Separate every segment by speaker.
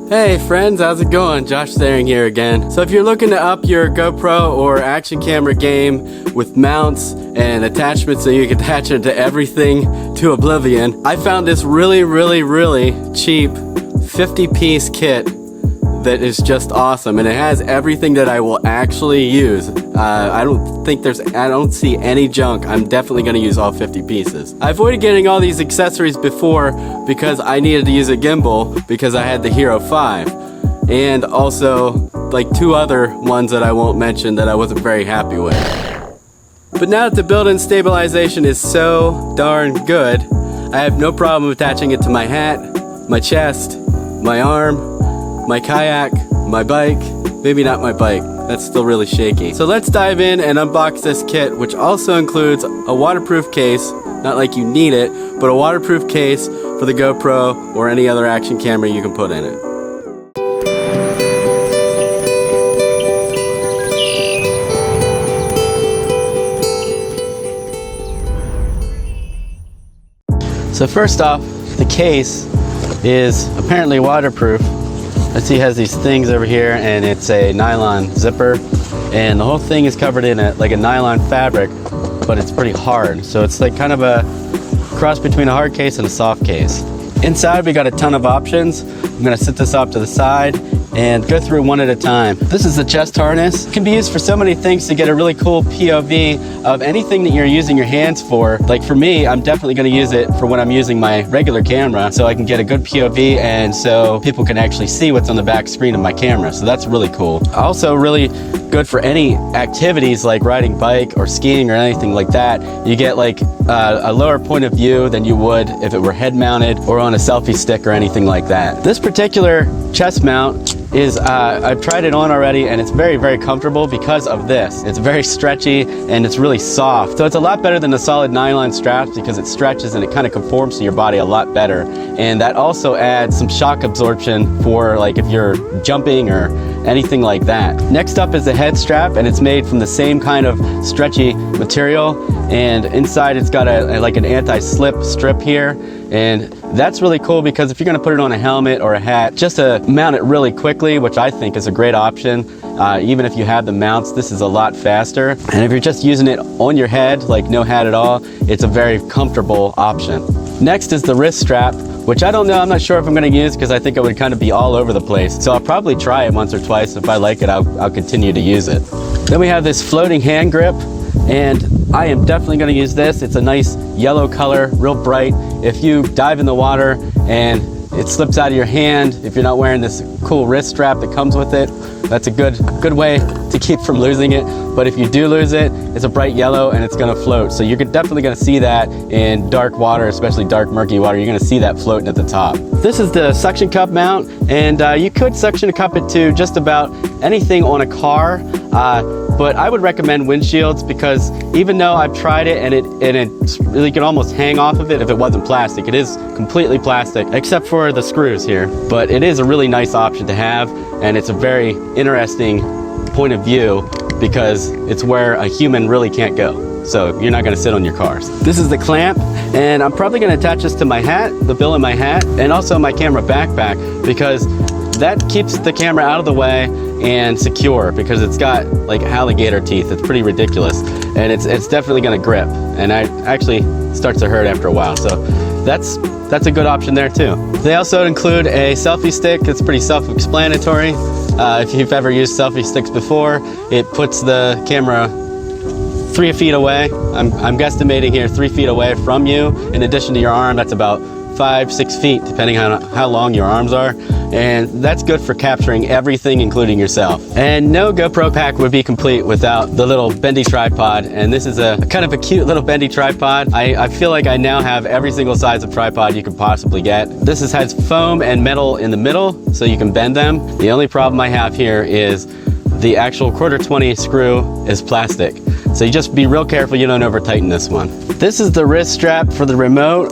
Speaker 1: Hey friends, how's it going? Josh Zaring here again. So if you're looking to up your GoPro or action camera game with mounts and attachments so you can attach it to everything to oblivion, I found this really cheap 50-piece kit that is just awesome, and it has everything that I will actually use. I don't see any junk. I'm definitely gonna use all 50 pieces. I avoided getting all these accessories before because I needed to use a gimbal because I had the HERO5, and also like 2 other ones that I won't mention that I wasn't very happy with. But now that the built-in stabilization is so darn good, I have no problem attaching it to my hat, my chest, my arm, my kayak, my bike. Maybe not my bike, that's still really shaky. So let's dive in and unbox this kit, which also includes a waterproof case, not like you need it, but a waterproof case for the GoPro or any other action camera you can put in it. So first off, the case is apparently waterproof. I see it has these things over here, and it's a nylon zipper, and the whole thing is covered in a nylon fabric, but it's pretty hard. So it's like kind of a cross between a hard case and a soft case. Inside we got a ton of options. I'm gonna set this off to the side and go through one at a time. This is the chest harness. It can be used for so many things to get a really cool POV of anything that you're using your hands for. Like for me, I'm definitely gonna use it for when I'm using my regular camera so I can get a good POV and so people can actually see what's on the back screen of my camera. So that's really cool. Also really good for any activities like riding bike or skiing or anything like that. You get like a lower point of view than you would if it were head mounted or on a selfie stick or anything like that. This particular chest mount is, I've tried it on already, and it's very comfortable because of this. It's very stretchy and it's really soft. So it's a lot better than the solid nylon straps because it stretches and it kind of conforms to your body a lot better. And that also adds some shock absorption for like if you're jumping or anything like that. Next up is the head strap, and it's made from the same kind of stretchy material. And inside it's got like an anti-slip strip here. And that's really cool because if you're gonna put it on a helmet or a hat, just to mount it really quickly, which I think is a great option, even if you have the mounts, this is a lot faster. And if you're just using it on your head, like no hat at all, it's a very comfortable option. Next is the wrist strap, which I don't know, I'm not sure if I'm gonna use because I think it would kind of be all over the place. So I'll probably try it once or twice. If I like it, I'll continue to use it. Then we have this floating hand grip, and I am definitely gonna use this. It's a nice yellow color, real bright. If you dive in the water and it slips out of your hand, if you're not wearing this cool wrist strap that comes with it, that's a good way to keep from losing it. But if you do lose it, it's a bright yellow and it's gonna float. So you're definitely gonna see that in dark water, especially dark murky water. You're gonna see that floating at the top. This is the suction cup mount, and you could suction cup it to just about anything on a car. But I would recommend windshields because even though I've tried it and it's really, you can almost hang off of it if it wasn't plastic. It is completely plastic except for the screws here. But it is a really nice option to have, and it's a very interesting point of view because it's where a human really can't go. So you're not gonna sit on your cars. This is the clamp, and I'm probably gonna attach this to my hat, the bill of my hat, and also my camera backpack because that keeps the camera out of the way and secure because it's got like alligator teeth. It's pretty ridiculous, and it's definitely gonna grip, and it actually starts to hurt after a while. So that's a good option there too. They also include a selfie stick. It's pretty self-explanatory. If you've ever used selfie sticks before, it puts the camera 3 feet away. I'm guesstimating here 3 feet away from you. In addition to your arm, that's about 5-6 feet, depending on how long your arms are. And that's good for capturing everything, including yourself. And no GoPro pack would be complete without the little bendy tripod. And this is a kind of a cute little bendy tripod. I feel like I now have every single size of tripod you could possibly get. This has foam and metal in the middle, so you can bend them. The only problem I have here is the actual 1/4-20 screw is plastic. So you just be real careful you don't over tighten this one. This is the wrist strap for the remote.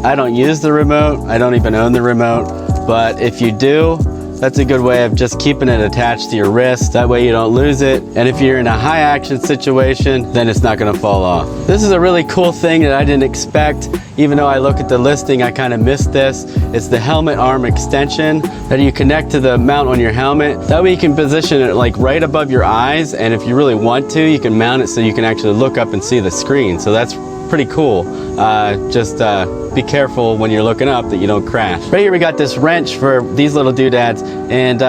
Speaker 1: I don't use the remote. I don't even own the remote. But if you do, That's a good way of just keeping it attached to your wrist. That way you don't lose it. And if you're in a high action situation, then it's not gonna fall off. This is a really cool thing that I didn't expect. Even though I look at the listing, I kind of missed this. It's the helmet arm extension that you connect to the mount on your helmet. That way you can position it like right above your eyes. And if you really want to, you can mount it so you can actually look up and see the screen. So that's pretty cool. Just be careful when you're looking up that you don't crash. Right here we got this wrench for these little doodads, and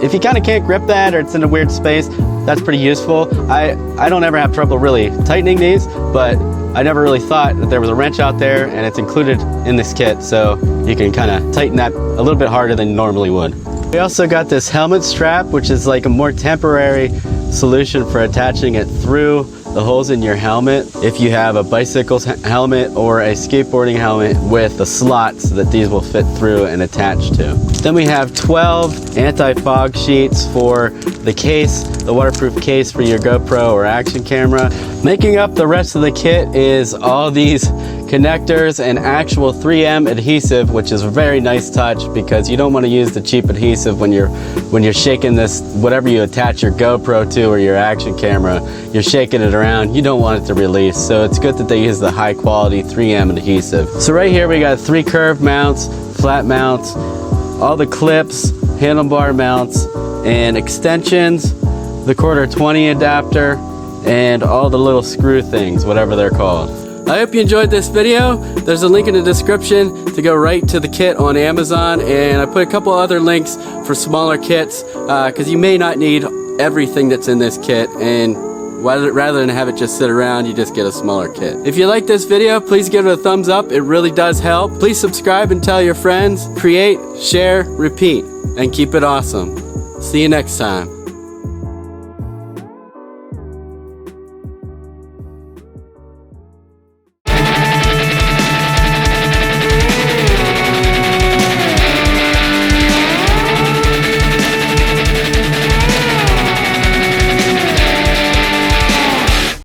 Speaker 1: if you kind of can't grip that or it's in a weird space, that's pretty useful. I don't ever have trouble really tightening these, but I never really thought that there was a wrench out there, and it's included in this kit, so you can kind of tighten that a little bit harder than you normally would. We also got this helmet strap, which is like a more temporary solution for attaching it through the holes in your helmet if you have a bicycle helmet or a skateboarding helmet with the slots that these will fit through and attach to. Then we have 12 anti-fog sheets for the case, the waterproof case for your GoPro or action camera. Making up the rest of the kit is all these connectors and actual 3M adhesive, which is a very nice touch because you don't want to use the cheap adhesive when you're shaking this, whatever you attach your GoPro to or your action camera, you're shaking it around, you don't want it to release. So it's good that they use the high quality 3M adhesive. So right here we got 3 curved mounts, flat mounts, all the clips, handlebar mounts, and extensions, the 1/4-20 adapter, and all the little screw things, whatever they're called. I hope you enjoyed this video. There's a link in the description to go right to the kit on Amazon, and I put a couple other links for smaller kits because you may not need everything that's in this kit, and rather than have it just sit around, you just get a smaller kit. If you like this video, please give it a thumbs up. It really does help. Please subscribe and tell your friends. Create, share, repeat, and keep it awesome. See you next time.